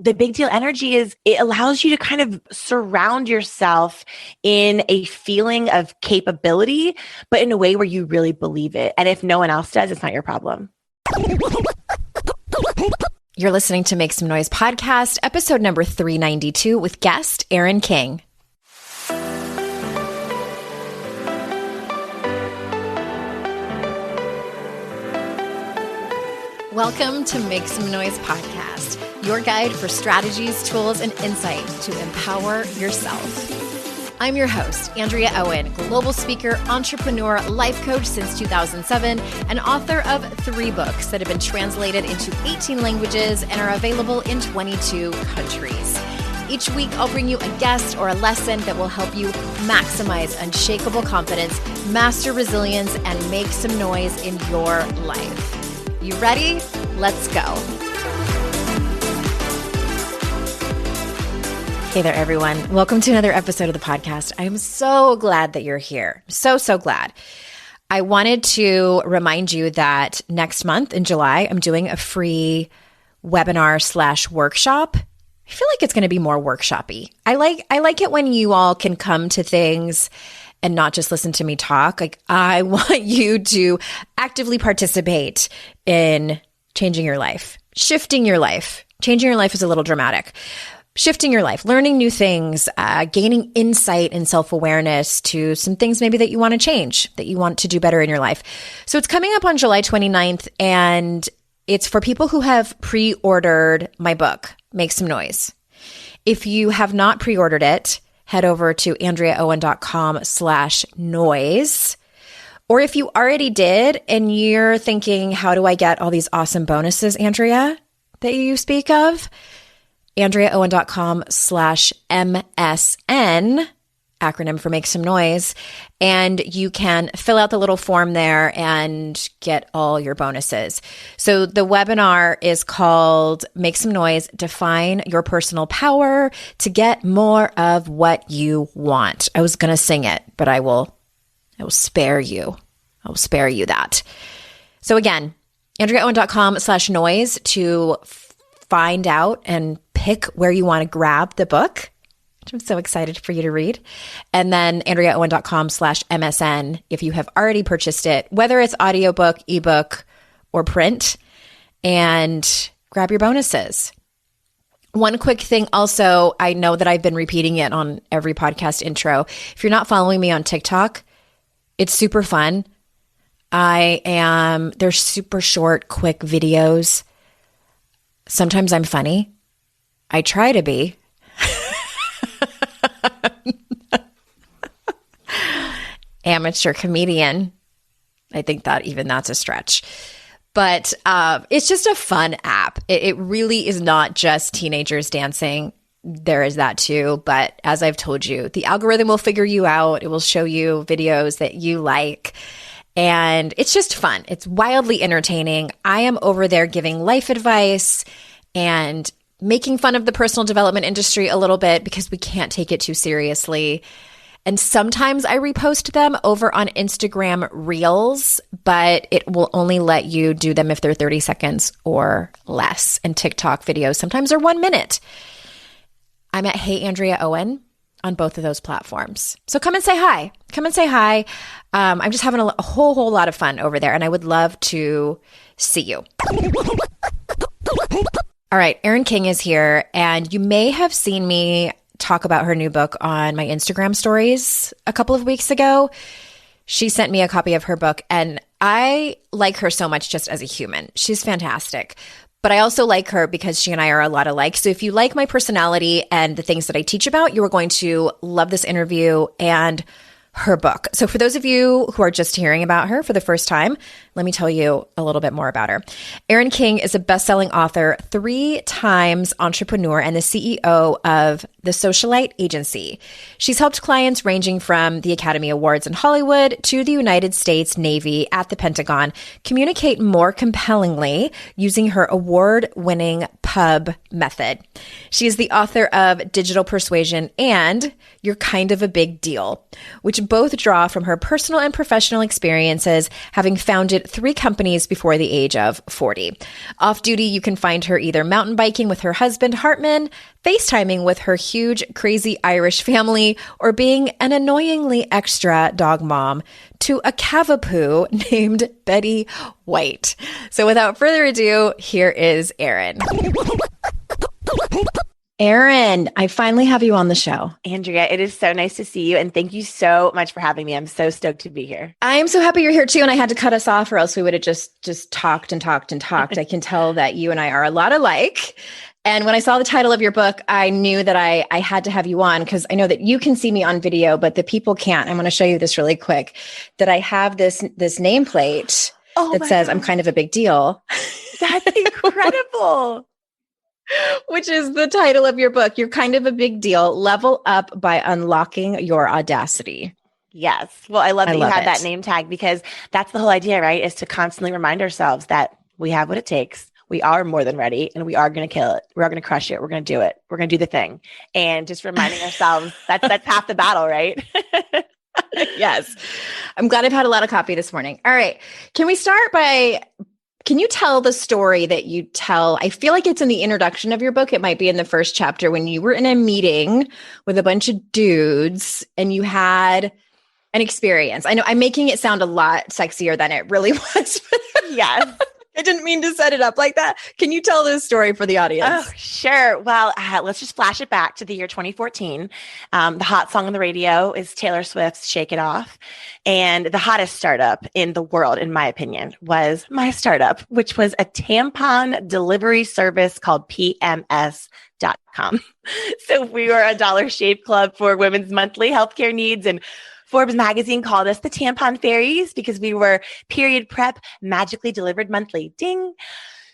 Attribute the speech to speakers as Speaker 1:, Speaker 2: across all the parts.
Speaker 1: The big deal energy is it allows you to kind of surround yourself in a feeling of capability, but in a way where you really believe it. And if no one else does, it's not your problem.
Speaker 2: You're listening to Make Some Noise podcast, episode number 392 with guest Erin King. Welcome to Make Some Noise podcast, your guide for strategies, tools, and insight to empower yourself. I'm your host, Andrea Owen, global speaker, entrepreneur, life coach since 2007, and author of 3 books that have been translated into 18 languages and are available in 22 countries. Each week, I'll bring you a guest or a lesson that will help you maximize unshakable confidence, master resilience, and make some noise in your life. You ready? Let's go. Hey there, everyone. Welcome to another episode of the podcast. I'm so glad that you're here. So glad. I wanted to remind you that next month in July, I'm doing a free webinar/workshop. I feel like it's going to be more workshop-y. I like it when you all can come to things and not just listen to me talk. Like, I want you to actively participate in changing your life, shifting your life. Changing your life is a little dramatic. Shifting your life, learning new things, gaining insight and self-awareness to some things maybe that you want to change, that you want to do better in your life. So it's coming up on July 29th, and it's for people who have pre-ordered my book, Make Some Noise. If you have not pre-ordered it, head over to andreaowen.com/noise. Or if you already did and you're thinking, how do I get all these awesome bonuses, Andrea, that you speak of? andreaowen.com/MSN, acronym for Make Some Noise, and you can fill out the little form there and get all your bonuses. So the webinar is called Make Some Noise, Define Your Personal Power to Get More of What You Want. I was going to sing it, but I will spare you. I will spare you that. So again, andreaowen.com/noise to find out and pick where you want to grab the book, which I'm so excited for you to read. And then andreaowen.com/MSN if you have already purchased it, whether it's audiobook, ebook, or print, and grab your bonuses. One quick thing also, I know that I've been repeating it on every podcast intro. If you're not following me on TikTok, it's super fun. They're super short, quick videos. Sometimes I'm funny. I try to be. Amateur comedian. I think that's a stretch. But it's just a fun app. It really is not just teenagers dancing. There is that too. But as I've told you, the algorithm will figure you out. It will show you videos that you like. And it's just fun. It's wildly entertaining. I am over there giving life advice and making fun of the personal development industry a little bit because we can't take it too seriously. And sometimes I repost them over on Instagram Reels, but it will only let you do them if they're 30 seconds or less. And TikTok videos sometimes are 1 minute. I'm at Hey Andrea Owen on both of those platforms. So come and say hi. I'm just having a whole lot of fun over there, and I would love to see you. All right, Erin King is here, and you may have seen me talk about her new book on my Instagram stories a couple of weeks ago. She sent me a copy of her book, and I like her so much just as a human. She's fantastic. But I also like her because she and I are a lot alike. So if you like my personality and the things that I teach about, you are going to love this interview and her book. So for those of you who are just hearing about her for the first time, let me tell you a little bit more about her. Erin King is a best-selling author, 3 times entrepreneur, and the CEO of the Socialite Agency. She's helped clients ranging from the Academy Awards in Hollywood to the United States Navy at the Pentagon communicate more compellingly using her award-winning pub method. She is the author of Digital Persuasion and You're Kind of a Big Deal, which both draw from her personal and professional experiences, having founded 3 companies before the age of 40. Off duty, you can find her either mountain biking with her husband, Hartman, FaceTiming with her huge, crazy Irish family, or being an annoyingly extra dog mom to a cavapoo named Betty White. So without further ado, here is Erin. Erin, I finally have you on the show.
Speaker 1: Andrea, it is so nice to see you. And thank you so much for having me. I'm so stoked to be here.
Speaker 2: I am so happy you're here too. And I had to cut us off or else we would have just talked and talked and talked. I can tell that you and I are a lot alike. And when I saw the title of your book, I knew that I had to have you on because I know that you can see me on video, but the people can't. I'm going to show you this really quick, that I have this nameplate that says God. I'm kind of a big deal.
Speaker 1: That's incredible.
Speaker 2: Which is the title of your book. You're kind of a big deal. Level up by unlocking your audacity.
Speaker 1: Yes. Well, I love that you have that name tag because that's the whole idea, right? Is to constantly remind ourselves that we have what it takes. We are more than ready and we are going to kill it. We're going to crush it. We're going to do it. We're going to do the thing. And just reminding ourselves that's half the battle, right?
Speaker 2: Yes. I'm glad I've had a lot of coffee this morning. All right. Can you tell the story that you tell? I feel like it's in the introduction of your book. It might be in the first chapter when you were in a meeting with a bunch of dudes and you had an experience. I know I'm making it sound a lot sexier than it really was.
Speaker 1: Yes.
Speaker 2: I didn't mean to set it up like that. Can you tell this story for the audience?
Speaker 1: Oh, sure. Well, let's just flash it back to the year 2014. The hot song on the radio is Taylor Swift's Shake It Off. And the hottest startup in the world, in my opinion, was my startup, which was a tampon delivery service called PMS.com. So we were a Dollar Shave Club for women's monthly healthcare needs, and Forbes magazine called us the tampon fairies because we were period prep, magically delivered monthly. Ding.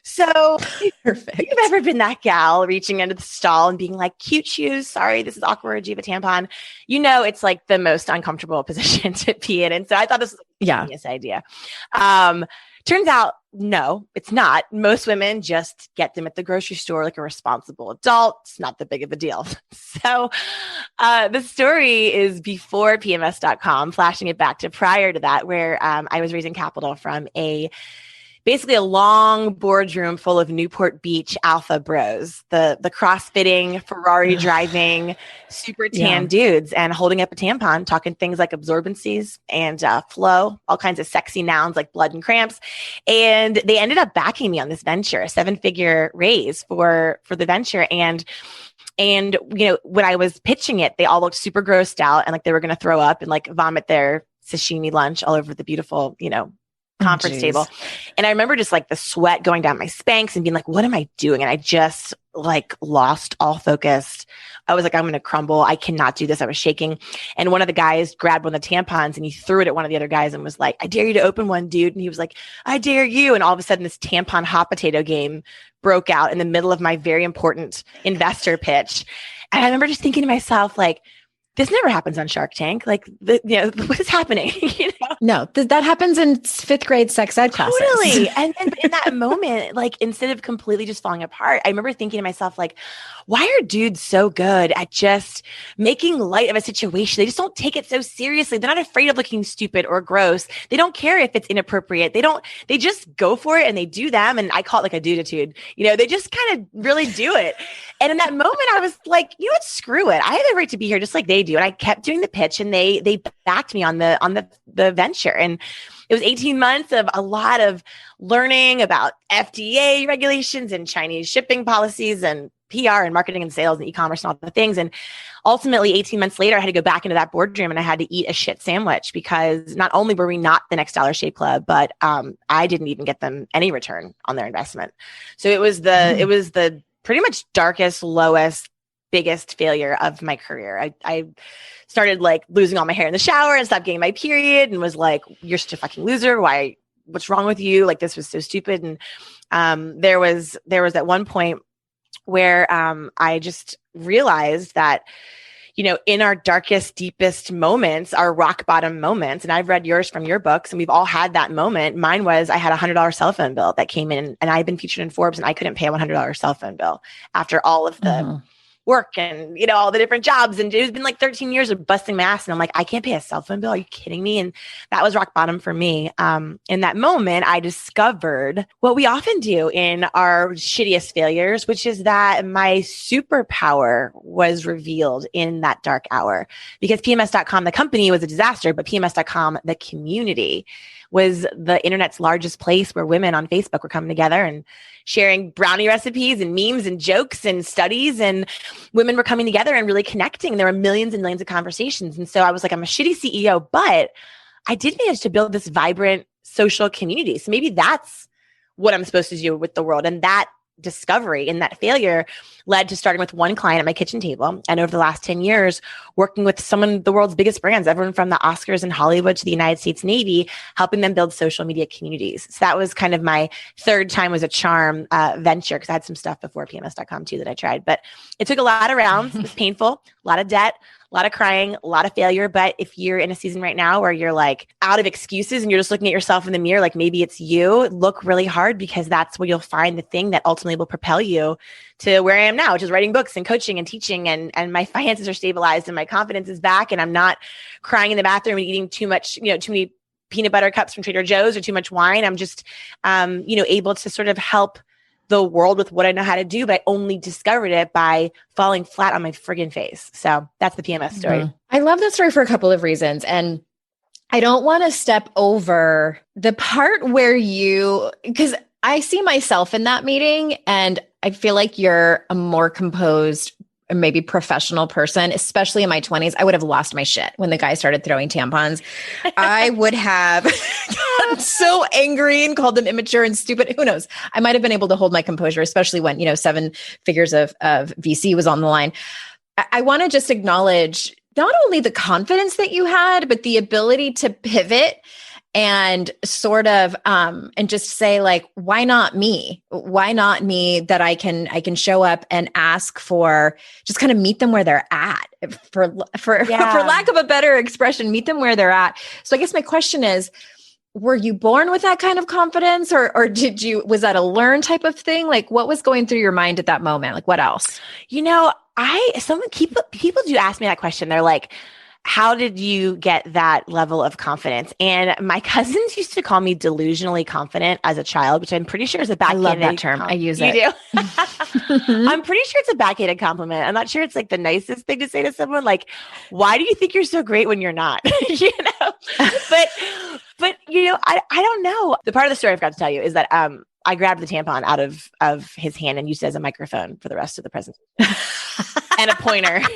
Speaker 1: So
Speaker 2: perfect.
Speaker 1: If you've ever been that gal reaching into the stall and being like, cute shoes, sorry, this is awkward, do you have a tampon? You know, it's like the most uncomfortable position to be in. And so I thought this was a genius idea. Turns out, no, it's not. Most women just get them at the grocery store like a responsible adult. It's not that big of a deal. So the story is before PMS.com, flashing it back to prior to that, where I was raising capital from basically a long boardroom full of Newport Beach alpha bros, the crossfitting, Ferrari driving, super tan dudes, and holding up a tampon, talking things like absorbencies and flow, all kinds of sexy nouns like blood and cramps. And they ended up backing me on this venture, a 7-figure raise for the venture. And you know, when I was pitching it, they all looked super grossed out and like they were going to throw up and like vomit their sashimi lunch all over the beautiful, you know, conference table. And I remember just like the sweat going down my Spanx and being like, what am I doing? And I just like lost all focus. I was like, I'm going to crumble. I cannot do this. I was shaking. And one of the guys grabbed one of the tampons and he threw it at one of the other guys and was like, I dare you to open one, dude. And he was like, I dare you. And all of a sudden this tampon hot potato game broke out in the middle of my very important investor pitch. And I remember just thinking to myself, like, this never happens on Shark Tank. Like, what is happening? You know?
Speaker 2: No, that happens in 5th grade sex ed classes.
Speaker 1: Totally. And in that moment, like, instead of completely just falling apart, I remember thinking to myself, like, why are dudes so good at just making light of a situation? They just don't take it so seriously. They're not afraid of looking stupid or gross. They don't care if it's inappropriate. They just go for it and they do them. And I call it like a duditude. You know, they just kind of really do it. And in that moment, I was like, you know what, screw it. I have the right to be here just like they do. And I kept doing the pitch and they backed me on the venture. And it was 18 months of a lot of learning about FDA regulations and Chinese shipping policies and PR and marketing and sales and e-commerce and all the things. And ultimately 18 months later, I had to go back into that boardroom and I had to eat a shit sandwich because not only were we not the next Dollar Shave Club, but I didn't even get them any return on their investment. So it was the pretty much darkest, lowest, biggest failure of my career. I started like losing all my hair in the shower and stopped getting my period and was like, you're such a fucking loser. What's wrong with you? Like, this was so stupid. And there was at one point where I just realized that, you know, in our darkest, deepest moments, our rock bottom moments, and I've read yours from your books and we've all had that moment. Mine was I had $100 cell phone bill that came in and I had been featured in Forbes and I couldn't pay a $100 cell phone bill after all of the work and, all the different jobs. And it's been like 13 years of busting my ass. And I'm like, I can't pay a cell phone bill. Are you kidding me? And that was rock bottom for me. In that moment, I discovered what we often do in our shittiest failures, which is that my superpower was revealed in that dark hour, because PMS.com, the company, was a disaster, but PMS.com, the community, was the internet's largest place where women on Facebook were coming together and sharing brownie recipes and memes and jokes and studies, and women were coming together and really connecting. There were millions and millions of conversations. And so I was like, I'm a shitty CEO, but I did manage to build this vibrant social community. So maybe that's what I'm supposed to do with the world. And that discovery and that failure led to starting with one client at my kitchen table. And over the last 10 years, working with some of the world's biggest brands, everyone from the Oscars in Hollywood to the United States Navy, helping them build social media communities. So that was kind of my third time was a charm venture, because I had some stuff before PMS.com too that I tried. But it took a lot of rounds. It was painful, a lot of debt, a lot of crying, a lot of failure. But if you're in a season right now where you're like out of excuses and you're just looking at yourself in the mirror, like maybe it's you, look really hard, because that's where you'll find the thing that ultimately will propel you to where I am now, which is writing books and coaching and teaching, and my finances are stabilized and my confidence is back, and I'm not crying in the bathroom and eating too much, too many peanut butter cups from Trader Joe's or too much wine. I'm just, able to sort of help the world with what I know how to do, but I only discovered it by falling flat on my friggin' face. So that's the PMS story.
Speaker 2: Mm-hmm. I love that story for a couple of reasons. And I don't want to step over the part where because I see myself in that meeting, and I feel like you're a more composed, maybe professional person, especially in my 20s. I would have lost my shit when the guy started throwing tampons. I would have gotten so angry and called them immature and stupid. Who knows? I might have been able to hold my composure, especially when, 7 figures of VC was on the line. I want to just acknowledge not only the confidence that you had, but the ability to pivot and sort of, and just say like, why not me? Why not me, that I can show up and ask for, just kind of meet them where they're at, for lack of a better expression, meet them where they're at. So I guess my question is, were you born with that kind of confidence, or was that a learned type of thing? Like, what was going through your mind at that moment? Like, what else?
Speaker 1: People do ask me that question. They're like, how did you get that level of confidence? And my cousins used to call me delusionally confident as a child, which I'm pretty sure is a backhanded.
Speaker 2: I love that term. I use it.
Speaker 1: You do? I'm pretty sure it's a backhanded compliment. I'm not sure it's like the nicest thing to say to someone. Like, why do you think you're so great when you're not? But I don't know. The part of the story I forgot to tell you is that I grabbed the tampon out of his hand and used it as a microphone for the rest of the presentation. And a pointer. So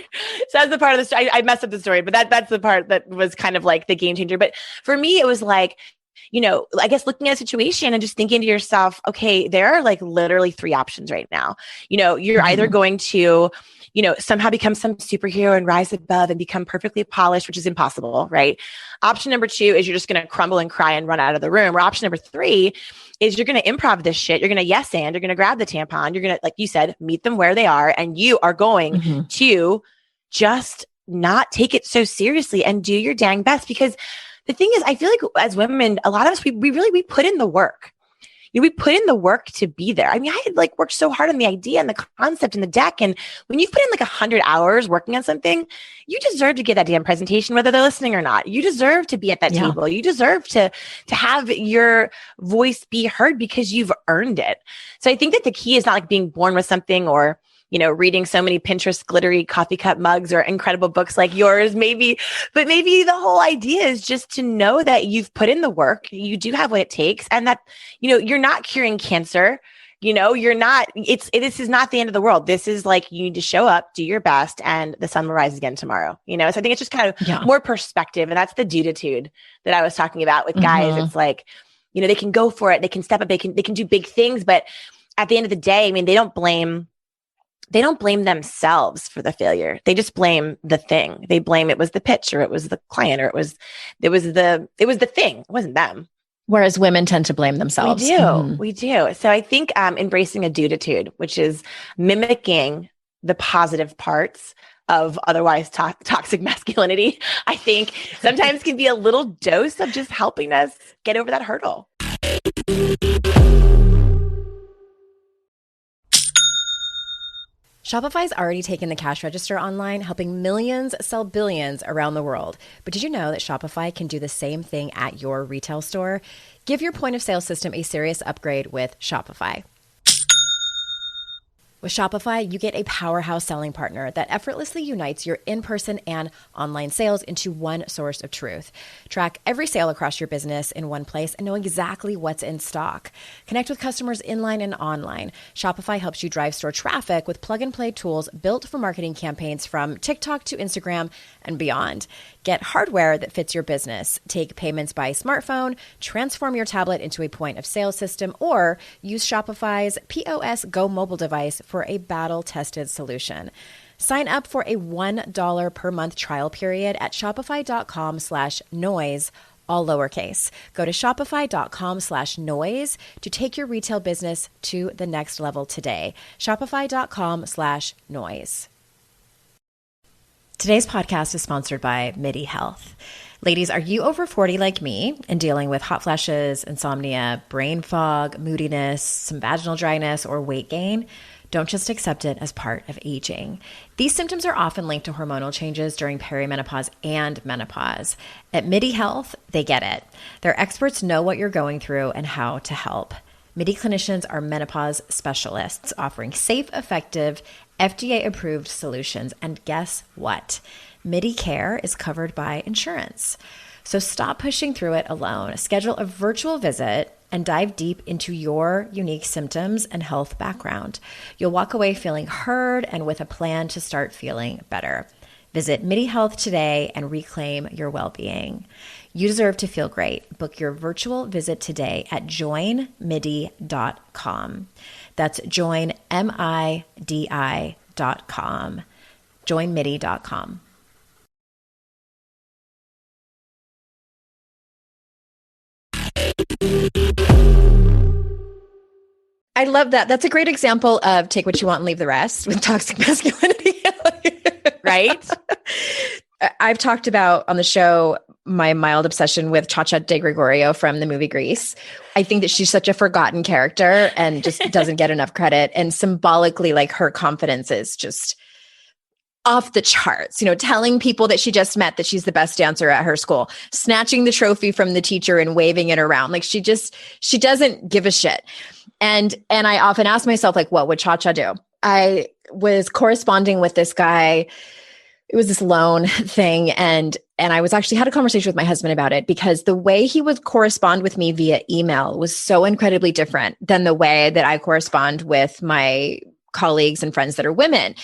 Speaker 1: that's the part of the story. I messed up the story, but that's the part that was kind of like the game changer. But for me, it was like, I guess looking at a situation and just thinking to yourself, okay, there are like literally 3 options right now. You're either going to, somehow become some superhero and rise above and become perfectly polished, which is impossible, right? Option number 2 is you're just going to crumble and cry and run out of the room. Or option number 3 is you're going to improv this shit. You're going to yes and you're going to grab the tampon. You're going to, like you said, meet them where they are, and you are going to just not take it so seriously and do your dang best. Because the thing is, I feel like as women, a lot of us, we put in the work. We put in the work to be there. I mean, I had like worked so hard on the idea and the concept and the deck. And when you've put in like 100 hours working on something, you deserve to get that damn presentation, whether they're listening or not. You deserve to be at that table. You deserve to have your voice be heard because you've earned it. So I think that the key is not like being born with something, or reading so many Pinterest glittery coffee cup mugs or incredible books like yours, maybe, but maybe the whole idea is just to know that you've put in the work, you do have what it takes, and that, you're not curing cancer. You're not, this is not the end of the world. This is like, you need to show up, do your best, and the sun will rise again tomorrow, So I think it's just kind of more perspective. And that's the dude-itude that I was talking about with guys. It's like, they can go for it. They can step up. They can do big things. But at the end of the day, I mean, they don't blame themselves for the failure. They just blame the thing. They blame it was the pitch, or it was the client, or it was the thing. It wasn't them.
Speaker 2: Whereas women tend to blame themselves.
Speaker 1: We do. So I think embracing a dude-itude, which is mimicking the positive parts of otherwise toxic masculinity, I think sometimes can be a little dose of just helping us get over that hurdle.
Speaker 2: Shopify's already taken the cash register online, helping millions sell billions around the world. But did you know that Shopify can do the same thing at your retail store? Give your point of sale system a serious upgrade with Shopify. With Shopify, you get a powerhouse selling partner that effortlessly unites your in-person and online sales into one source of truth. Track every sale across your business in one place and know exactly what's in stock. Connect with customers inline and online. Shopify helps you drive store traffic with plug-and-play tools built for marketing campaigns from TikTok to Instagram and beyond. Get hardware that fits your business. Take payments by smartphone, transform your tablet into a point of sale system, or use Shopify's POS Go mobile device for a battle-tested solution. Sign up for a $1 per month trial period at shopify.com/noise, all lowercase. Go to shopify.com/noise to take your retail business to the next level today. Shopify.com/noise. Today's podcast is sponsored by MIDI Health. Ladies, are you over 40 like me and dealing with hot flashes, insomnia, brain fog, moodiness, some vaginal dryness, or weight gain? Don't just accept it as part of aging. These symptoms are often linked to hormonal changes during perimenopause and menopause. At MIDI Health, they get it. Their experts know what you're going through and how to help. MIDI clinicians are menopause specialists offering safe, effective, FDA-approved solutions. And guess what? MIDI care is covered by insurance. So stop pushing through it alone. Schedule a virtual visit and dive deep into your unique symptoms and health background. You'll walk away feeling heard and with a plan to start feeling better. Visit MIDI Health today and reclaim your well-being. You deserve to feel great. Book your virtual visit today at joinmidi.com. That's joinmidi.com. joinmidi.com. I love that. That's a great example of take what you want and leave the rest with toxic masculinity.
Speaker 1: Right?
Speaker 2: I've talked about on the show my mild obsession with Cha Cha de Gregorio from the movie Grease. I think that she's such a forgotten character and just doesn't get enough credit. And symbolically, like, her confidence is just off the charts, telling people that she just met that she's the best dancer at her school, snatching the trophy from the teacher and waving it around. Like, she doesn't give a shit. And I often ask myself, like, what would Cha Cha do? I was corresponding with this guy. It was this loan thing. And I was actually had a conversation with my husband about it because the way he would correspond with me via email was so incredibly different than the way that I correspond with my colleagues and friends that are women.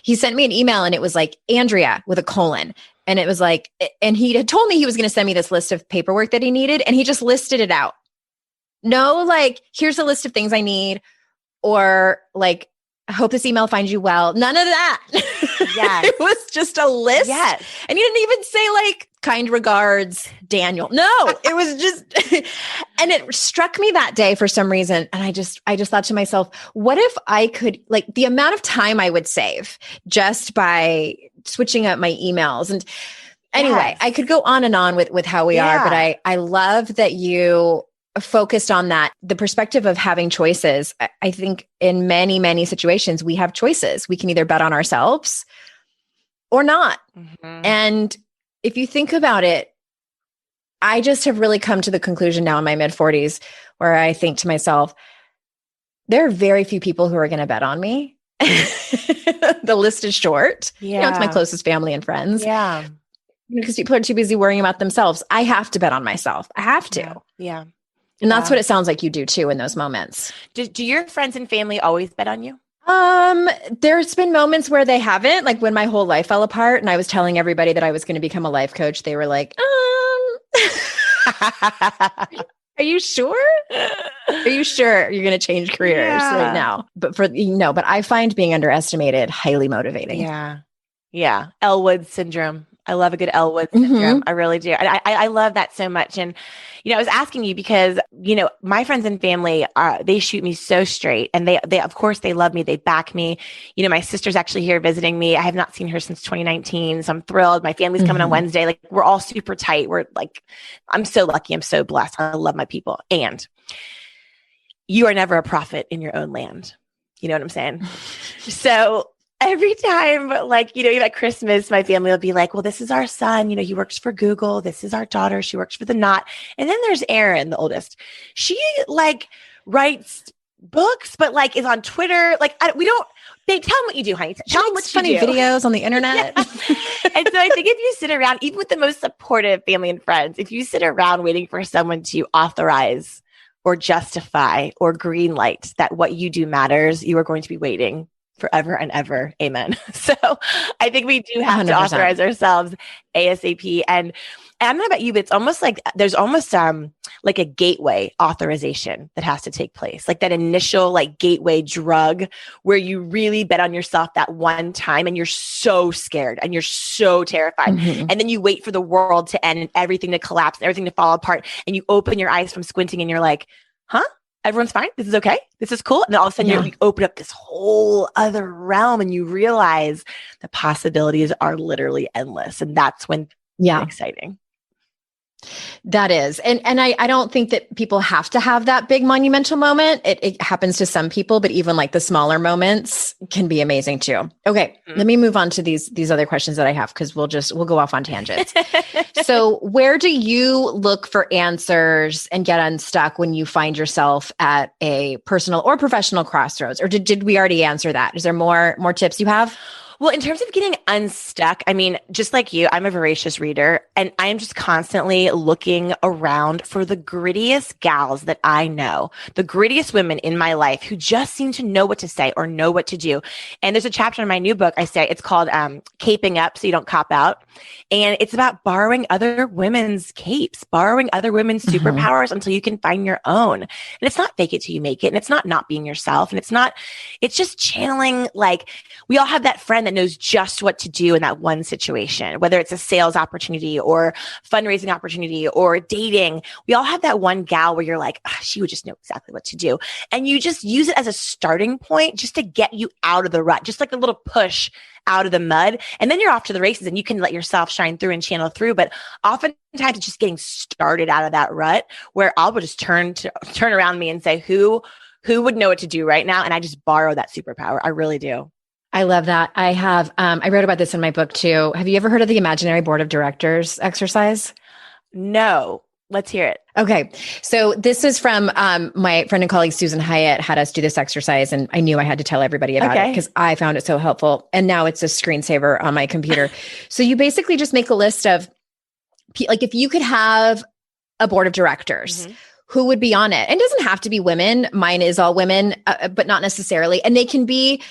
Speaker 2: He sent me an email and it was like Andrea with a colon. And it was like, and he had told me he was going to send me this list of paperwork that he needed. And he just listed it out. No, like, here's a list of things I need, or like, I hope this email finds you well. None of that.
Speaker 1: Yes.
Speaker 2: It was just a list.
Speaker 1: Yes.
Speaker 2: And he didn't even say like, kind regards, Daniel. No, it was just, and it struck me that day for some reason. And I just thought to myself, what if I could, like, the amount of time I would save just by switching up my emails. And anyway, I could go on and on with how we are, but I love that you focused on that, the perspective of having choices. I think in many, many situations, we have choices. We can either bet on ourselves or not. Mm-hmm. And if you think about it, I just have really come to the conclusion now in my mid-40s where I think to myself, there are very few people who are going to bet on me. The list is short.
Speaker 1: Yeah.
Speaker 2: It's my closest family and friends.
Speaker 1: Yeah.
Speaker 2: Because people are too busy worrying about themselves. I have to bet on myself. I have to.
Speaker 1: Yeah.
Speaker 2: And that's what it sounds like you do too in those moments.
Speaker 1: Do your friends and family always bet on you?
Speaker 2: There's been moments where they haven't, like when my whole life fell apart and I was telling everybody that I was going to become a life coach. They were like, are you sure? Are you sure you're going to change careers right now? But but I find being underestimated highly motivating.
Speaker 1: Yeah. Yeah. Elwood syndrome. I love a good Elwood syndrome. I really do. I love that so much. And, I was asking you because, my friends and family, they shoot me so straight, and they, of course, they love me. They back me. My sister's actually here visiting me. I have not seen her since 2019. So I'm thrilled. My family's coming on Wednesday. Like, we're all super tight. We're like, I'm so lucky. I'm so blessed. I love my people. And you are never a prophet in your own land. You know what I'm saying? So every time, like, even at Christmas, my family will be like, well, this is our son. He works for Google. This is our daughter. She works for the Knot. And then there's Erin, the oldest. She like writes books, but like is on Twitter. Like, we don't, they tell them what you do, honey. Tell them what
Speaker 2: funny
Speaker 1: you do.
Speaker 2: videos on the internet.
Speaker 1: Yeah. And so I think if you sit around, even with the most supportive family and friends, if you sit around waiting for someone to authorize or justify or green light that what you do matters, you are going to be waiting forever and ever. Amen. So I think we do have 100%. To authorize ourselves ASAP. And I don't know about you, but it's almost like there's almost like a gateway authorization that has to take place, like that initial like gateway drug where you really bet on yourself that one time and you're so scared and you're so terrified. Mm-hmm. And then you wait for the world to end and everything to collapse and everything to fall apart. And you open your eyes from squinting and you're like, huh? Everyone's fine. This is okay. This is cool. And then all of a sudden you open up this whole other realm and you realize the possibilities are literally endless. And that's when it's exciting.
Speaker 2: That is. And I don't think that people have to have that big monumental moment. It happens to some people, but even like the smaller moments can be amazing too. Okay. Let me move on to these other questions that I have, because we'll go off on tangents. So where do you look for answers and get unstuck when you find yourself at a personal or professional crossroads? Or did we already answer that? Is there more tips you have?
Speaker 1: Well, in terms of getting unstuck, I mean, just like you, I'm a voracious reader and I am just constantly looking around for the grittiest gals that I know, the grittiest women in my life who just seem to know what to say or know what to do. And there's a chapter in my new book, I say, it's called Caping Up So You Don't Cop Out. And it's about borrowing other women's capes, borrowing other women's superpowers until you can find your own. And it's not fake it till you make it. And it's not being yourself. And it's just channeling, like, we all have that friend that knows just what to do in that one situation, whether it's a sales opportunity or fundraising opportunity or dating. We all have that one gal where you're like, she would just know exactly what to do. And you just use it as a starting point just to get you out of the rut, just like a little push out of the mud. And then you're off to the races and you can let yourself shine through and channel through. But oftentimes it's just getting started out of that rut where I will just turn around me and say, who would know what to do right now? And I just borrow that superpower. I really do.
Speaker 2: I love that. I have, I wrote about this in my book too. Have you ever heard of the imaginary board of directors exercise?
Speaker 1: No. Let's hear it.
Speaker 2: Okay. So this is from my friend and colleague, Susan Hyatt, had us do this exercise. And I knew I had to tell everybody about it because I found it so helpful. And now it's a screensaver on my computer. So you basically just make a list of, like, if you could have a board of directors, who would be on it? And it doesn't have to be women. Mine is all women, but not necessarily. And they can be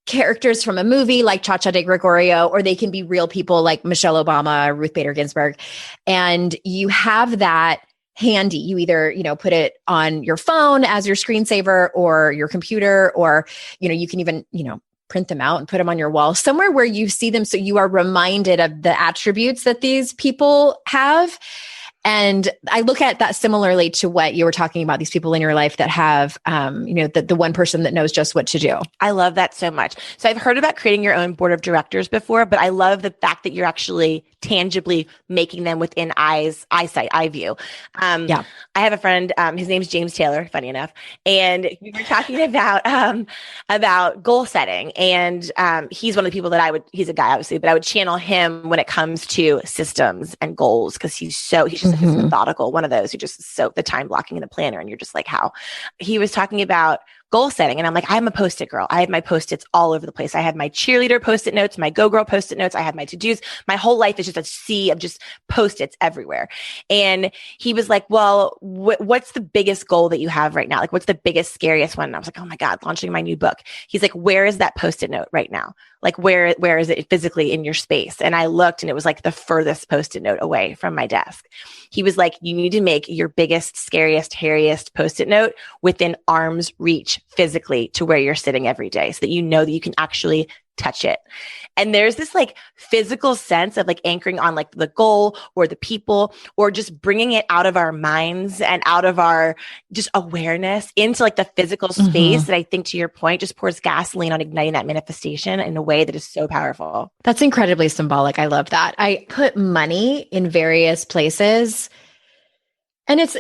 Speaker 2: characters from a movie like Cha Cha de Gregorio, or they can be real people like Michelle Obama, Ruth Bader Ginsburg. And you have that handy. You either, put it on your phone as your screensaver or your computer, or, you can even, print them out and put them on your wall somewhere where you see them. So you are reminded of the attributes that these people have. And I look at that similarly to what you were talking about, these people in your life that have, the one person that knows just what to do.
Speaker 1: I love that so much. So I've heard about creating your own board of directors before, but I love the fact that you're actually tangibly making them within eyesight, eye view. I have a friend, his name's James Taylor, funny enough. And we were talking about goal setting. And he's one of the people that he's a guy, obviously, but I would channel him when it comes to systems and goals, because he's just like a methodical, one of those who just the time blocking in the planner. And you're just like, how? He was talking about goal setting. And I'm like, I'm a Post-it girl. I have my Post-its all over the place. I have my cheerleader Post-it notes, my Go Girl Post-it notes. I have my to-dos. My whole life is just a sea of just Post-its everywhere. And he was like, well, what's the biggest goal that you have right now? Like, what's the biggest, scariest one? And I was like, oh my God, launching my new book. He's like, where is that Post-it note right now? Like, where is it physically in your space? And I looked and it was like the furthest Post-it note away from my desk. He was like, you need to make your biggest, scariest, hairiest Post-it note within arm's reach physically to where you're sitting every day, so that you know that you can actually touch it. And there's this like physical sense of like anchoring on like the goal or the people, or just bringing it out of our minds and out of our just awareness into like the physical space that I think, to your point, just pours gasoline on igniting that manifestation in a way that is so powerful.
Speaker 2: That's incredibly symbolic. I love that. I put money in various places And it's,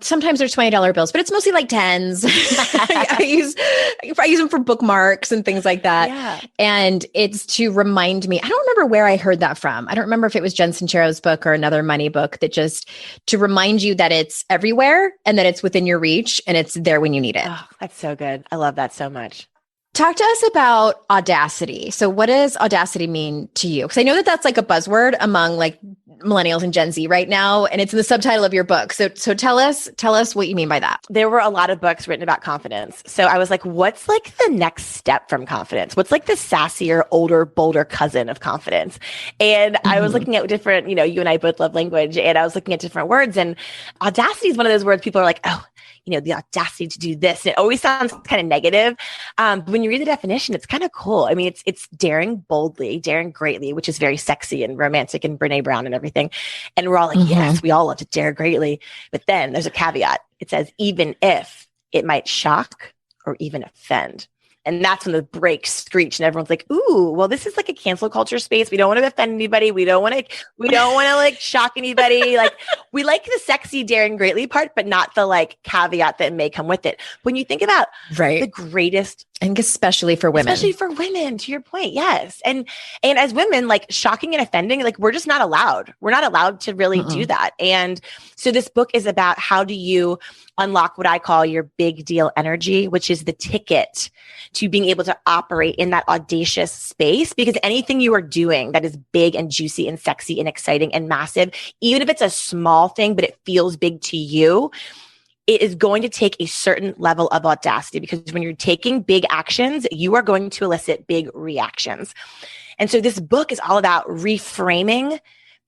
Speaker 2: sometimes there's $20 bills, but it's mostly like tens. I use them for bookmarks and things like that.
Speaker 1: Yeah.
Speaker 2: And it's to remind me, I don't remember where I heard that from. I don't remember if it was Jen Sincero's book or another money book, that just to remind you that it's everywhere and that it's within your reach and it's there when you need it.
Speaker 1: Oh, that's so good. I love that so much.
Speaker 2: Talk to us about Audacity. So what does Audacity mean to you? Because I know that that's like a buzzword among like millennials and Gen Z right now, and it's in the subtitle of your book. So tell us what you mean by that.
Speaker 1: There were a lot of books written about confidence. So I was like, what's like the next step from confidence? What's like the sassier, older, bolder cousin of confidence? And I was looking at different, you and I both love language, and I was looking at different words, and audacity is one of those words people are like, oh, the audacity to do this. And it always sounds kind of negative. But when you read the definition, it's kind of cool. I mean, it's daring boldly, daring greatly, which is very sexy and romantic and Brene Brown and everything. And we're all like, yes, we all love to dare greatly. But then there's a caveat. It says, even if it might shock or even offend. And that's when the brakes screech and everyone's like, ooh, well, this is like a cancel culture space. We don't want to offend anybody. We don't want to like shock anybody. Like, we like the sexy, daring greatly part, but not the like caveat that may come with it. When you think about the greatest,
Speaker 2: and especially for women,
Speaker 1: to your point. Yes. And as women, like shocking and offending, like we're just not allowed. We're not allowed to really do that. And so this book is about how do you unlock what I call your big deal energy, which is the ticket to being able to operate in that audacious space. Because anything you are doing that is big and juicy and sexy and exciting and massive, even if it's a small thing, but it feels big to you, it is going to take a certain level of audacity, because when you're taking big actions, you are going to elicit big reactions. And so this book is all about reframing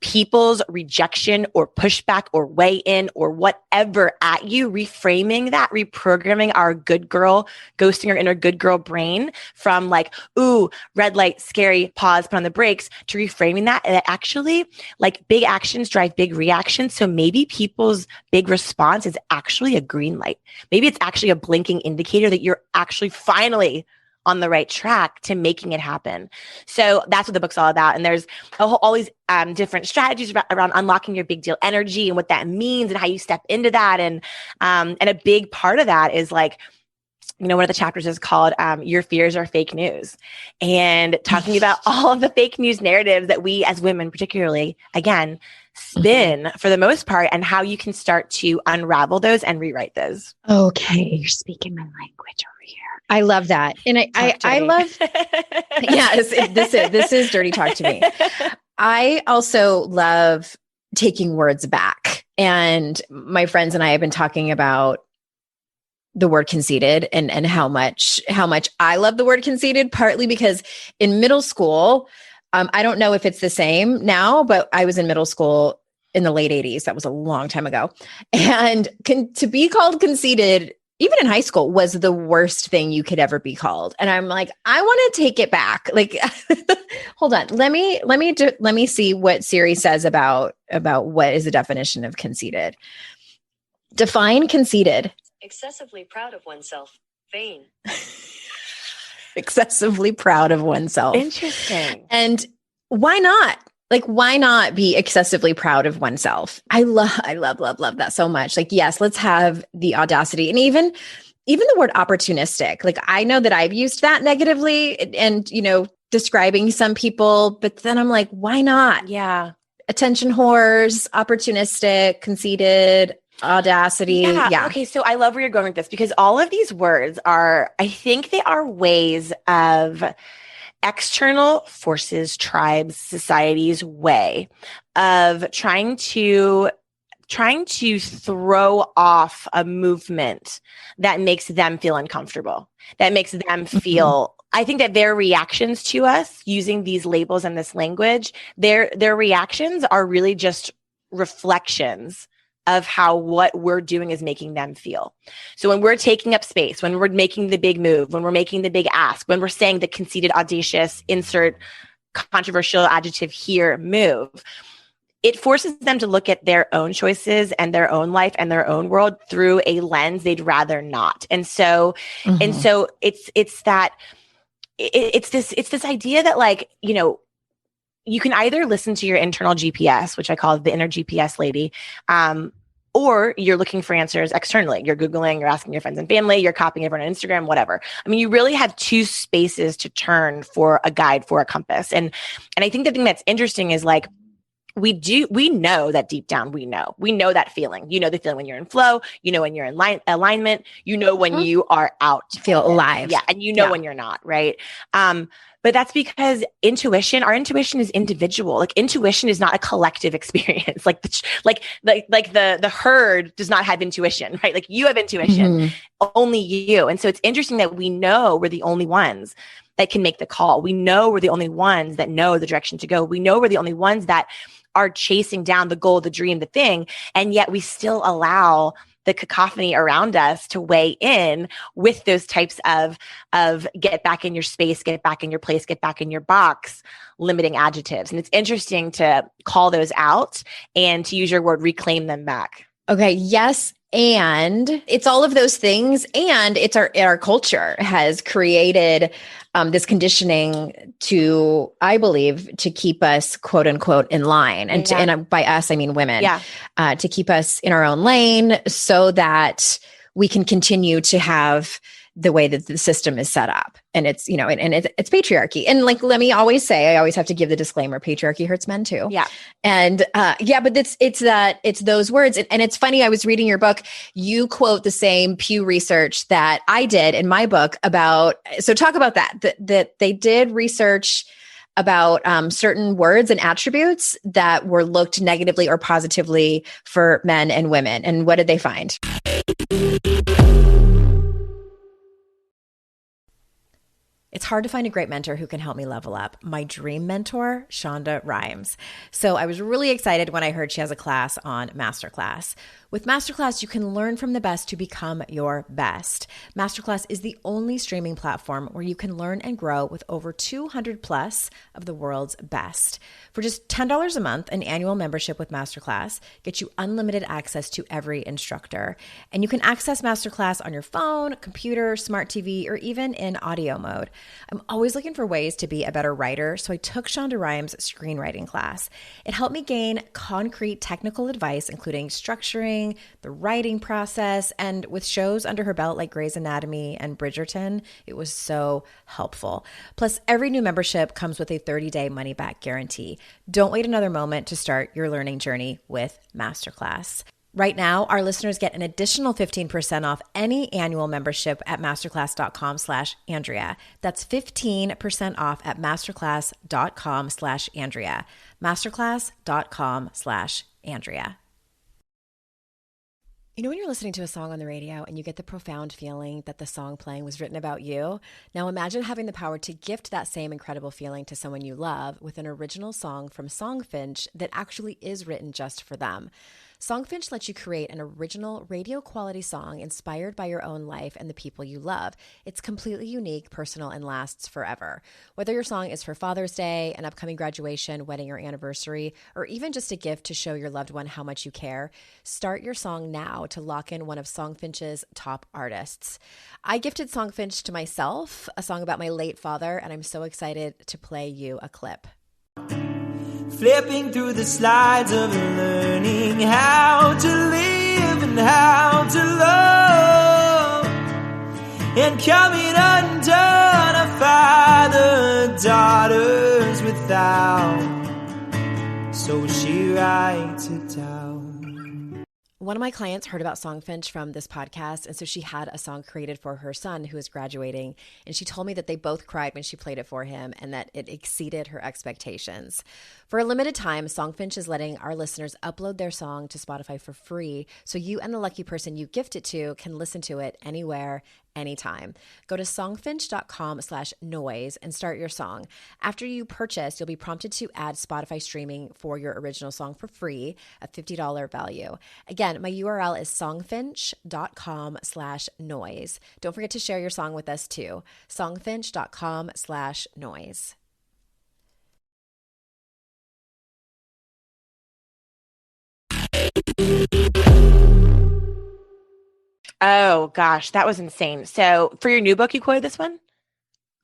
Speaker 1: people's rejection or pushback or weigh in or whatever at you, reframing that, reprogramming our good girl, ghosting our inner good girl brain from like, ooh, red light, scary, pause, put on the brakes, to reframing that. And that actually, like, big actions drive big reactions. So maybe people's big response is actually a green light. Maybe it's actually a blinking indicator that you're actually finally on the right track to making it happen. So that's what the book's all about. And there's all these different strategies around unlocking your big deal energy and what that means and how you step into that. And a big part of that is like, one of the chapters is called Your Fears Are Fake News, and talking about all of the fake news narratives that we as women particularly, again, spin for the most part, and how you can start to unravel those and rewrite those.
Speaker 2: Okay, you're speaking my language over here. I love that. And I love, yes, this is dirty talk to me. I also love taking words back. And my friends and I have been talking about the word conceited and how much I love the word conceited, partly because in middle school, I don't know if it's the same now, but I was in middle school in the late 80s. That was a long time ago. And to be called conceited, even in high school, was the worst thing you could ever be called. And I'm like, I want to take it back. Like, hold on. Let me see what Siri says about what is the definition of conceited. Define conceited.
Speaker 3: Excessively proud of oneself. Vain.
Speaker 2: Excessively proud of oneself.
Speaker 1: Interesting.
Speaker 2: And why not? Like, why not be excessively proud of oneself? I love that so much. Like, yes, let's have the audacity. And even the word opportunistic. Like, I know that I've used that negatively and, describing some people, but then I'm like, why not?
Speaker 1: Yeah.
Speaker 2: Attention whores, opportunistic, conceited, audacity. Yeah.
Speaker 1: Okay. So I love where you're going with this, because all of these words I think they are ways of external forces, tribes, society's way of trying to throw off a movement that makes them feel uncomfortable, that makes them feel, I think that their reactions to us using these labels and this language, their reactions are really just reflections of how what we're doing is making them feel. So when we're taking up space, when we're making the big move, when we're making the big ask, when we're saying the conceited, audacious, insert controversial adjective here, move, it forces them to look at their own choices and their own life and their own world through a lens they'd rather not. And so, it's this idea that, like, you can either listen to your internal GPS, which I call the inner GPS lady, or you're looking for answers externally. You're Googling, you're asking your friends and family, you're copying everyone on Instagram, whatever. I mean, you really have two spaces to turn for a guide, for a compass. And I think the thing that's interesting is like, we know that deep down, we know that feeling. You know the feeling when you're in flow, you know when you're in alignment, you know when you are out.
Speaker 2: Feel alive.
Speaker 1: Yeah. And you know when you're not, right? But that's because our intuition is individual. Like intuition is not a collective experience. Like the herd does not have intuition, right? Like you have intuition, only you. And so it's interesting that we know we're the only ones that can make the call. We know we're the only ones that know the direction to go. We know we're the only ones that are chasing down the goal, the dream, the thing. And yet we still allow the cacophony around us to weigh in with those types of get back in your space, get back in your place, get back in your box, limiting adjectives. And it's interesting to call those out and to use your word, reclaim them back.
Speaker 2: Okay. Yes. And it's all of those things. And it's our culture has created this conditioning to, I believe, to keep us quote unquote in line. And, and by us, I mean women, to keep us in our own lane so that we can continue to have the way that the system is set up. And it's, you know, and it's patriarchy. And like, let me always say, I always have to give the disclaimer, patriarchy hurts men too.
Speaker 1: Yeah.
Speaker 2: And but it's those words. And it's funny, I was reading your book, you quote the same Pew research that I did in my book so talk about that they did research about certain words and attributes that were looked negatively or positively for men and women. And what did they find? It's hard to find a great mentor who can help me level up. My dream mentor, Shonda Rhimes. So I was really excited when I heard she has a class on Masterclass. With Masterclass, you can learn from the best to become your best. Masterclass is the only streaming platform where you can learn and grow with over 200 plus of the world's best. For just $10 a month, an annual membership with Masterclass gets you unlimited access to every instructor. And you can access Masterclass on your phone, computer, smart TV, or even in audio mode. I'm always looking for ways to be a better writer, so I took Shonda Rhimes' screenwriting class. It helped me gain concrete technical advice, including structuring, the writing process, and with shows under her belt like Grey's Anatomy and Bridgerton, it was so helpful. Plus, every new membership comes with a 30-day money-back guarantee. Don't wait another moment to start your learning journey with Masterclass. Right now, our listeners get an additional 15% off any annual membership at masterclass.com/Andrea. That's 15% off at masterclass.com/Andrea. Masterclass.com/Andrea. You know when you're listening to a song on the radio and you get the profound feeling that the song playing was written about you? Now imagine having the power to gift that same incredible feeling to someone you love with an original song from Songfinch that actually is written just for them. Songfinch lets you create an original radio quality song inspired by your own life and the people you love. It's completely unique, personal, and lasts forever. Whether your song is for Father's Day, an upcoming graduation, wedding, or anniversary, or even just a gift to show your loved one how much you care, start your song now to lock in one of Songfinch's top artists. I gifted Songfinch to myself, a song about my late father, and I'm so excited to play you a clip.
Speaker 4: Flipping through the slides of learning how to live and how to love, and coming undone, a father daughters without, so she writes it down.
Speaker 2: One of my clients heard about Songfinch from this podcast, and so she had a song created for her son who was graduating, and she told me that they both cried when she played it for him and that it exceeded her expectations. For a limited time, Songfinch is letting our listeners upload their song to Spotify for free, so you and the lucky person you gift it to can listen to it anywhere, anytime. Go to songfinch.com/noise and start your song. After you purchase, you'll be prompted to add Spotify streaming for your original song for free, a $50 value. Again, my URL is songfinch.com/noise. Don't forget to share your song with us too. songfinch.com/noise.
Speaker 1: Oh gosh, that was insane. So for your new book, you quoted this one?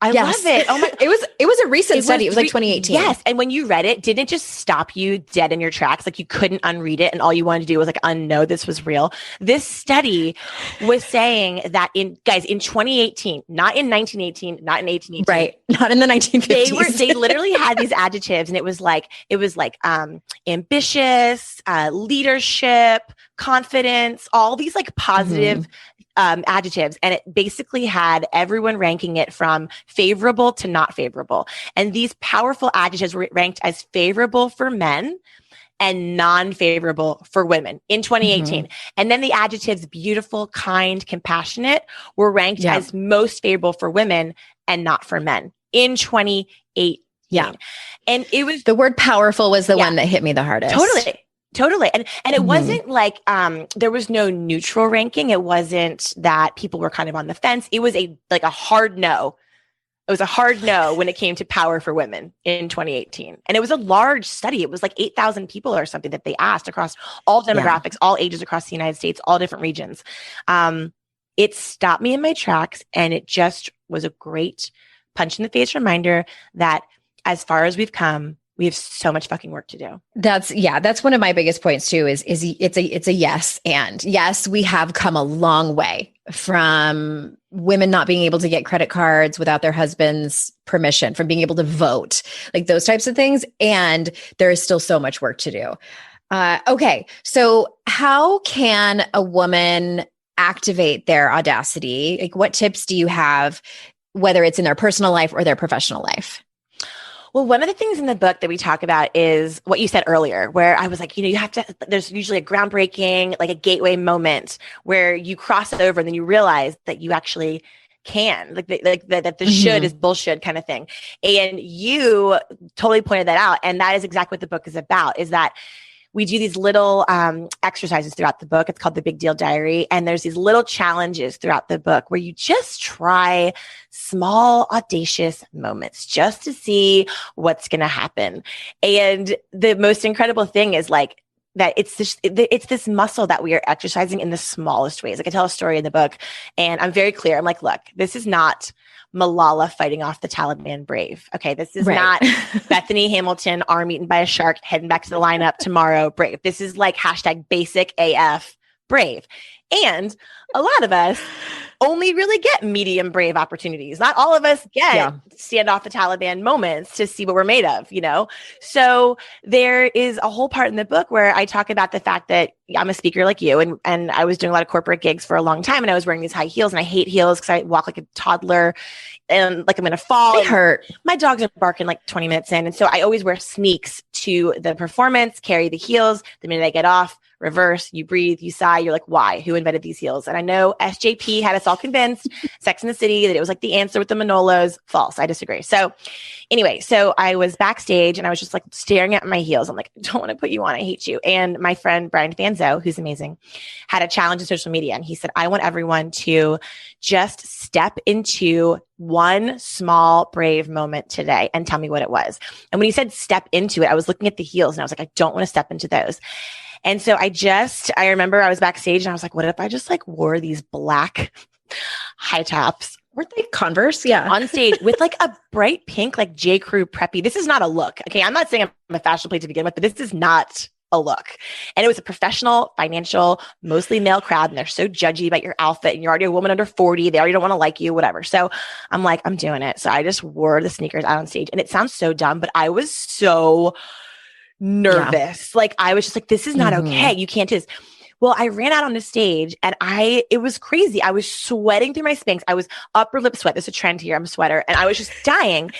Speaker 1: I love it. Oh my!
Speaker 2: It was a recent study. It was like 2018.
Speaker 1: Yes, and when you read it, didn't it just stop you dead in your tracks? Like you couldn't unread it, and all you wanted to do was like unknow this was real. This study was saying that in 2018, not in 1918, not in 1818,
Speaker 2: right? Not in the 1950s.
Speaker 1: They literally had these adjectives, and it was like ambitious, leadership, confidence, all these like positive adjectives. And it basically had everyone ranking it from favorable to not favorable. And these powerful adjectives were ranked as favorable for men and non-favorable for women in 2018. And then the adjectives beautiful, kind, compassionate were ranked as most favorable for women and not for men in 2018. Yeah. And it was
Speaker 2: the word powerful was the one that hit me the hardest.
Speaker 1: Totally. And it wasn't like, there was no neutral ranking. It wasn't that people were kind of on the fence. It was a hard no. It was a hard no when it came to power for women in 2018. And it was a large study. It was like 8,000 people or something that they asked across all demographics, all ages across the United States, all different regions. It stopped me in my tracks, and it just was a great punch in the face reminder that as far as we've come, we have so much fucking work to do.
Speaker 2: That's one of my biggest points too, is it's a yes. And yes, we have come a long way from women not being able to get credit cards without their husband's permission, from being able to vote, like those types of things. And there is still so much work to do. Okay. So how can a woman activate their audacity? Like, what tips do you have, whether it's in their personal life or their professional life?
Speaker 1: Well, one of the things in the book that we talk about is what you said earlier, where I was like, you have to, there's usually a groundbreaking, like a gateway moment where you cross it over and then you realize that you actually can, that the should is bullshit kind of thing. And you totally pointed that out. And that is exactly what the book is about, is that we do these little exercises throughout the book. It's called the Big Deal Diary. And there's these little challenges throughout the book where you just try small, audacious moments just to see what's going to happen. And the most incredible thing is like that it's this muscle that we are exercising in the smallest ways. Like I tell a story in the book, and I'm very clear. I'm like, look, this is not Malala fighting off the Taliban brave. Okay, this is not Bethany Hamilton, arm eaten by a shark, heading back to the lineup tomorrow, brave. This is like #basic AF brave. And a lot of us only really get medium brave opportunities. Not all of us get stand off the Taliban moments to see what we're made of, So there is a whole part in the book where I talk about the fact that I'm a speaker like you, and I was doing a lot of corporate gigs for a long time, and I was wearing these high heels, and I hate heels because I walk like a toddler and like I'm going to fall.
Speaker 2: They hurt.
Speaker 1: My dogs are barking like 20 minutes in. And so I always wear sneaks to the performance, carry the heels. The minute I get off, reverse, you breathe, you sigh, you're like, why? Who invented these heels? And I know SJP had us all convinced, Sex and the City, that it was like the answer with the Manolos. False. I disagree. So anyway, so I was backstage and I was just like staring at my heels. I'm like, I don't want to put you on. I hate you. And my friend Brian Fanzo, who's amazing, had a challenge on social media. And he said, I want everyone to just step into one small, brave moment today and tell me what it was. And when he said step into it, I was looking at the heels and I was like, I don't want to step into those. And so I remember I was backstage and I was like, what if I just like wore these black high tops?
Speaker 2: Weren't they Converse? Yeah.
Speaker 1: On stage with like a bright pink, like J. Crew preppy. This is not a look. Okay. I'm not saying I'm a fashion plate to begin with, but this is not a look. And it was a professional, financial, mostly male crowd. And they're so judgy about your outfit. And you're already a woman under 40. They already don't want to like you, whatever. So I'm like, I'm doing it. So I just wore the sneakers out on stage. And it sounds so dumb, but I was so nervous. Like I was just like, this is not okay. You can't do this. Well, I ran out on the stage and it was crazy. I was sweating through my Spanx. I was upper lip sweat. There's a trend here. I'm a sweater. And I was just dying.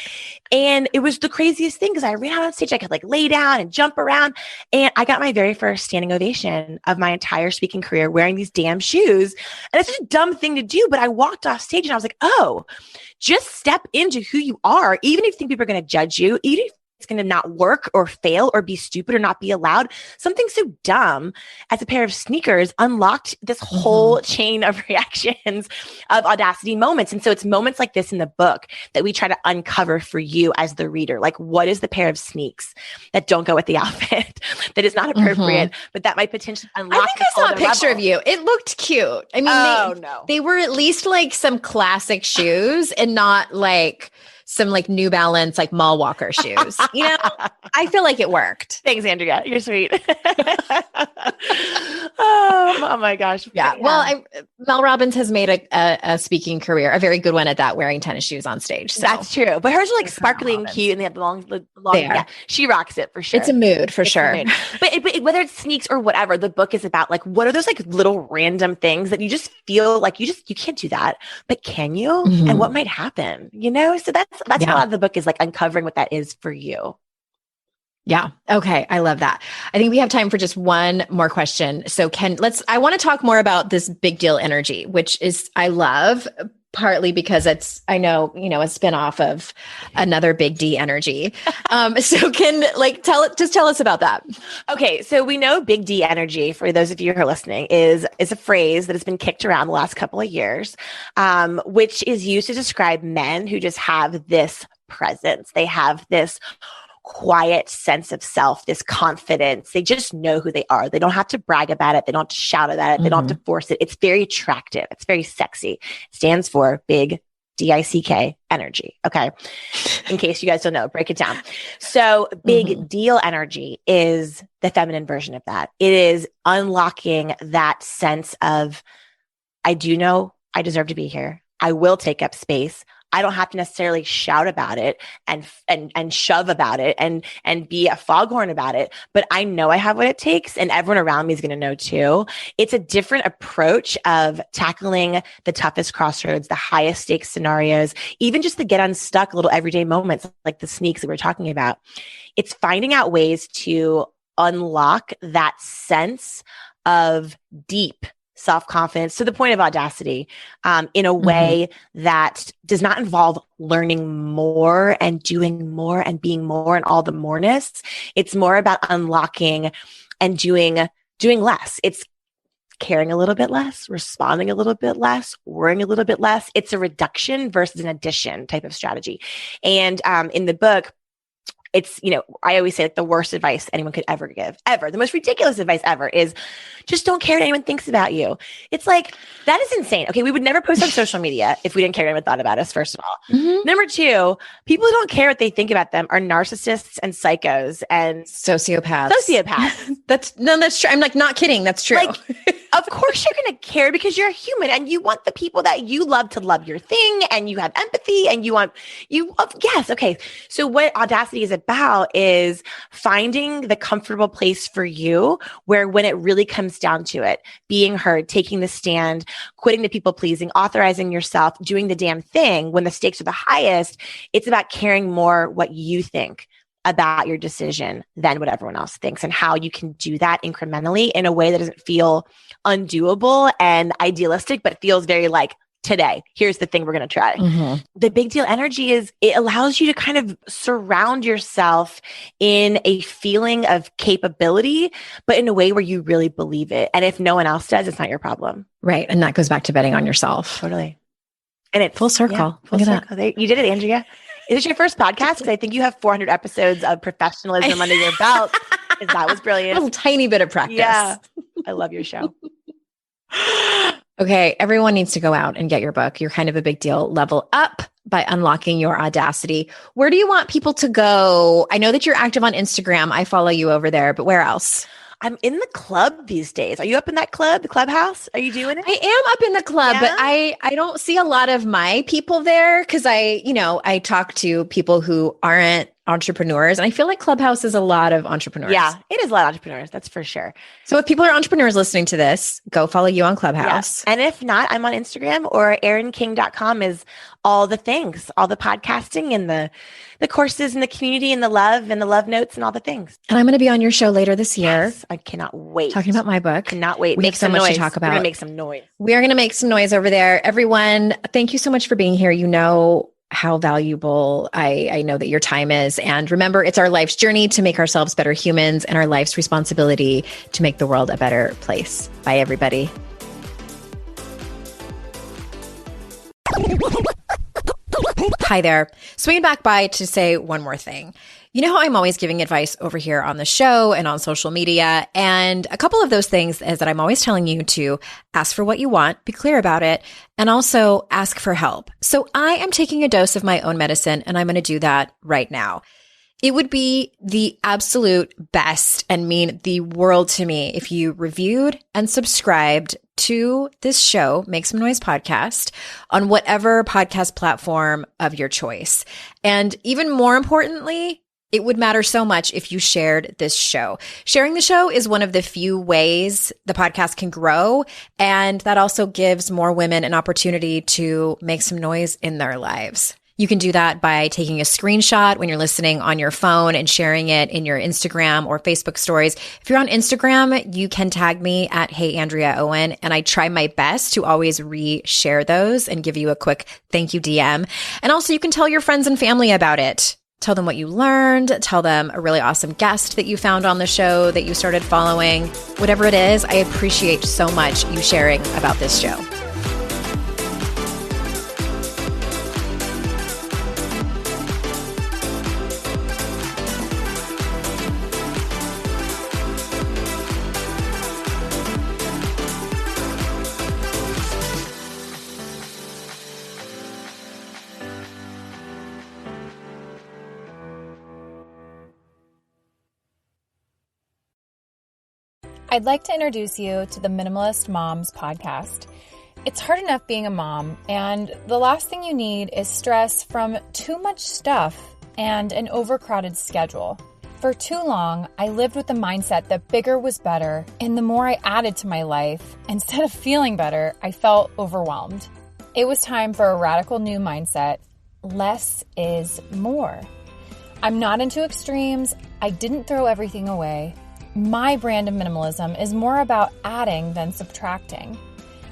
Speaker 1: And it was the craziest thing because I ran out on stage. I could like lay down and jump around. And I got my very first standing ovation of my entire speaking career wearing these damn shoes. And it's such a dumb thing to do. But I walked off stage and I was like, oh, just step into who you are. Even if you think people are going to judge you, even if going to not work or fail or be stupid or not be allowed. Something so dumb as a pair of sneakers unlocked this whole chain of reactions of audacity moments. And so it's moments like this in the book that we try to uncover for you as the reader. Like, what is the pair of sneaks that don't go with the outfit, that is not appropriate, but that might potentially unlock?
Speaker 2: I think I saw a picture of you. It looked cute. I mean, they were at least like some classic shoes and not like some like New Balance, like mall walker shoes. You know, I feel like it worked.
Speaker 1: Thanks, Andrea. You're sweet. oh my gosh.
Speaker 2: Yeah. Well, Mel Robbins has made a speaking career, a very good one at that, wearing tennis shoes on stage. So.
Speaker 1: That's true. But hers are like sparkly and cute, and they have the long yeah, she rocks it for sure.
Speaker 2: It's a mood for sure.
Speaker 1: Mood. But whether it's sneaks or whatever, the book is about like, what are those like little random things that you just feel like you can't do that, but can you? And what might happen, you know? So that's a lot of the book is like uncovering what that is for you.
Speaker 2: Yeah. Okay. I love that. I think we have time for just one more question. So I want to talk more about this big deal energy, which is, I love, partly because it's, I know, a spinoff of another big D energy. So tell us about that.
Speaker 1: Okay. So we know big D energy, for those of you who are listening, is a phrase that has been kicked around the last couple of years, which is used to describe men who just have this presence. They have this quiet sense of self, this confidence. They just know who they are. They don't have to brag about it. They don't have to shout about it. They don't have to force it. It's very attractive. It's very sexy. It stands for big DICK energy. Okay. In case you guys don't know, break it down. So big deal energy is the feminine version of that. It is unlocking that sense of, I do know I deserve to be here. I will take up space. I don't have to necessarily shout about it and shove about it and be a foghorn about it, but I know I have what it takes, and everyone around me is going to know too. It's a different approach of tackling the toughest crossroads, the highest stakes scenarios, even just to get unstuck, little everyday moments like the sneaks that we're talking about. It's finding out ways to unlock that sense of deep self-confidence to the point of audacity, in a way that does not involve learning more and doing more and being more and all the moreness. It's more about unlocking and doing less. It's caring a little bit less, responding a little bit less, worrying a little bit less. It's a reduction versus an addition type of strategy. And in the book, it's, I always say like the worst advice anyone could ever give, ever. The most ridiculous advice ever is just don't care what anyone thinks about you. It's like, that is insane. Okay. We would never post on social media if we didn't care what anyone thought about us, first of all. Number two, people who don't care what they think about them are narcissists and psychos and
Speaker 2: sociopaths.
Speaker 1: That's
Speaker 2: true. I'm like, not kidding. That's true.
Speaker 1: Like, of course you're going to care because you're a human and you want the people that you love to love your thing, and you have empathy and yes. Okay. So what audacity is about is finding the comfortable place for you where, when it really comes down to it, being heard, taking the stand, quitting the people pleasing, authorizing yourself, doing the damn thing when the stakes are the highest, it's about caring more what you think about your decision than what everyone else thinks, and how you can do that incrementally in a way that doesn't feel undoable and idealistic, but feels very like, today, here's the thing we're going to try. The big deal energy is, it allows you to kind of surround yourself in a feeling of capability, but in a way where you really believe it. And if no one else does, it's not your problem.
Speaker 2: Right. And that goes back to betting on yourself.
Speaker 1: Totally. And it's
Speaker 2: full circle.
Speaker 1: Yeah, full circle. You did it, Andrea. Is this your first podcast? Because I think you have 400 episodes of professionalism under your belt. That was brilliant.
Speaker 2: A little tiny bit of practice.
Speaker 1: Yeah. I love your show.
Speaker 2: Okay, everyone needs to go out and get your book. You're Kind of a Big Deal. Level up by unlocking your audacity. Where do you want people to go? I know that you're active on Instagram. I follow you over there, but where else?
Speaker 1: I'm in the club these days. Are you up in that club, the clubhouse? Are you doing it?
Speaker 2: I am up in the club, but I don't see a lot of my people there because I talk to people who aren't entrepreneurs, and I feel like Clubhouse is a lot of entrepreneurs.
Speaker 1: Yeah, it is a lot of entrepreneurs. That's for sure.
Speaker 2: So if people are entrepreneurs listening to this, go follow you on Clubhouse.
Speaker 1: Yeah. And if not, I'm on Instagram, or erinking.com is all the things, all the podcasting and the courses and the community and the love notes and all the things.
Speaker 2: And I'm going to be on your show later this year.
Speaker 1: Yes, I cannot wait.
Speaker 2: Talking about my book.
Speaker 1: Cannot wait.
Speaker 2: We have so much to talk about.
Speaker 1: We're going to make some noise.
Speaker 2: We are going to make some noise over there. Everyone, thank you so much for being here. how valuable I know that your time is. And remember, it's our life's journey to make ourselves better humans and our life's responsibility to make the world a better place. Bye, everybody. Hi there. Swinging back by to say one more thing. You know how I'm always giving advice over here on the show and on social media. And a couple of those things is that I'm always telling you to ask for what you want, be clear about it, and also ask for help. So I am taking a dose of my own medicine, and I'm going to do that right now. It would be the absolute best and mean the world to me if you reviewed and subscribed to this show, Make Some Noise Podcast, on whatever podcast platform of your choice. And even more importantly, it would matter so much if you shared this show. Sharing the show is one of the few ways the podcast can grow, and that also gives more women an opportunity to make some noise in their lives. You can do that by taking a screenshot when you're listening on your phone and sharing it in your Instagram or Facebook stories. If you're on Instagram, you can tag me at Hey Andrea Owen, and I try my best to always re-share those and give you a quick thank you DM. And also you can tell your friends and family about it. Tell them what you learned, tell them a really awesome guest that you found on the show that you started following. Whatever it is, I appreciate so much you sharing about this show.
Speaker 5: I'd like to introduce you to the Minimalist Moms podcast. It's hard enough being a mom, and the last thing you need is stress from too much stuff and an overcrowded schedule. For too long, I lived with the mindset that bigger was better, and the more I added to my life, instead of feeling better, I felt overwhelmed. It was time for a radical new mindset. Less is more. I'm not into extremes. I didn't throw everything away. My brand of minimalism is more about adding than subtracting.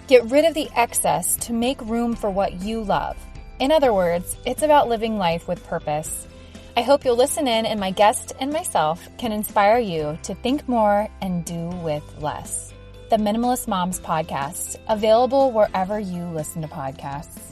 Speaker 5: Get rid of the excess to make room for what you love. In other words, it's about living life with purpose. I hope you'll listen in, and my guest and myself can inspire you to think more and do with less. The Minimalist Moms podcast, available wherever you listen to podcasts.